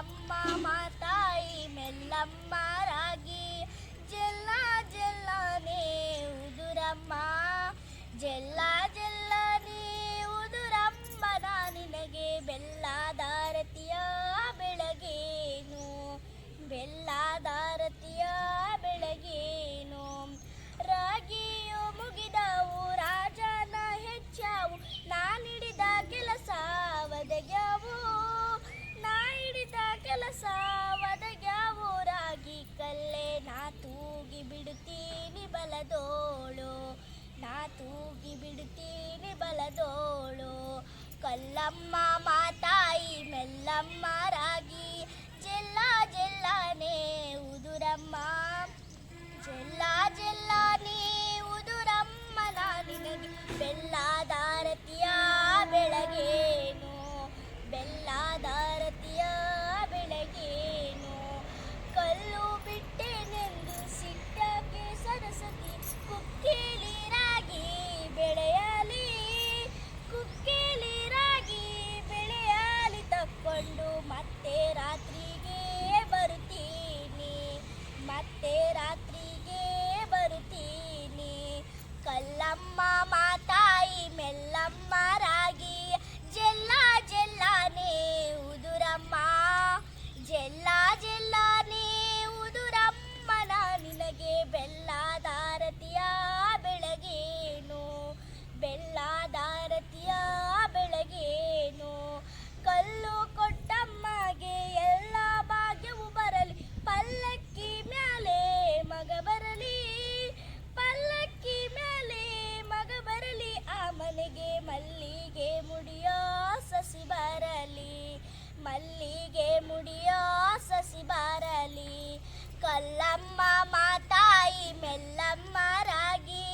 ಕಲ್ಲಮ್ಮ ಮಾತಾಯಿ ಮೆಲ್ಲಮ್ಮ ರಾಗಿ ಜಲ್ಲ ಜಲ್ಲನೆ ಉದುರಮ್ಮ ಜಲ್ಲ ಜಲ್ಲನೆ ಉದುರಮ್ಮ ನಿನಗೆ ಬೆಲ್ಲದಾರತಿಯ ಬೆಳಗೇನು ಬೆಲ್ಲದಾರತಿಯ ಬೆಳಗೇನು ರಾಗಿಯು ಮುಗಿದವು ರಾಜನ ಹೆಚ್ಚವು ನಾನಿಡಿದ ಕೆಲಸ ಒದಗ್ಯಾವು ನಾ ಹಿಡಿದ ಕೆಲಸ ಒದಗ್ಯಾವು ರಾಗಿ ಕಲ್ಲೆ ನಾ ತೂಗಿ ಬಿಡುತ್ತೀನಿ ಬಲದೋಳು ನಾ ತೂಗಿ ಬಿಡುತ್ತೀನಿ ಬಲದೋಳು ಕಲ್ಲಮ್ಮ ಮಾತಾಯಿ ಮೆಲ್ಲಮ್ಮ ರಾಗಿ ಜಲ್ಲ ಜಲ್ಲನೆ ಉದುರಮ್ಮ ಜಲ್ಲ ಜಲ್ಲನೆ ಉದುರಮ್ಮ ನಿನಗೆ ಬೆಲ್ಲದಾರತಿಯ ಬೆಳಗೇನು ಬೆಲ್ಲದಾರತಿಯ ಬೆಳಗೇನು ಕಲ್ಲು ಬಿಟ್ಟೆನೆಂದು ಸಿಟ್ಟಕ್ಕೆ ಸರಸ್ವತಿ ಕುಕ್ಕೇಲಿ ರಾಗಿ ಬೆಳೆಯಲಿ ಕುಕ್ಕೇಲಿ ರಾಗಿ ಬೆಳೆಯಲಿ ತಕ್ಕೊಂಡು ಮತ್ತೆ ರಾತ್ರಿಗೆ ಬರುತ್ತೀನಿ ಮತ್ತೆ ರಾತ್ರಿಗೆ ಬರುತ್ತೀನಿ ಕಲ್ಲಮ್ಮ ಮಾತಾಯಿ ಮೆಲ್ಲಮ್ಮ ರಾಗಿ ಜಲ್ಲ ಜಲ್ಲನೆ ಉದುರಮ್ಮ ಜಲ್ಲ ಜಲ್ಲನೆ ಉದುರಮ್ಮ ನಿನಗೆ ಬೆಲ್ಲದಾರತಿಯ ಬೆಳಗೇನು ಬೆಲ್ಲದಾರತಿಯ ಬೆಳಗೇನು ಕಲ್ಲು ಕೊಟ್ಟಮ್ಮಗೆ ಎಲ್ಲ ಭಾಗ್ಯವು ಬರಲಿ ಪಲ್ಲಕ್ಕಿ ಮ್ಯಾಲೆ ಮಗ ಬರಲಿ ಪಲ್ಲಕ್ಕಿ ಮ್ಯಾಲೆ ಮಗ ಬರಲಿ ಆ ಮನೆಗೆ ಮಲ್ಲಿಗೆ ಮುಡಿಯೋ ಸಸಿ ಬರಲಿ ಮಲ್ಲಿಗೆ ಮುಡಿಯೋ ಸಸಿ ಬರಲಿ ಕಲ್ಲಮ್ಮ ಮಾತಾಯಿ ಮೆಲ್ಲಮ್ಮ ರಾಗಿ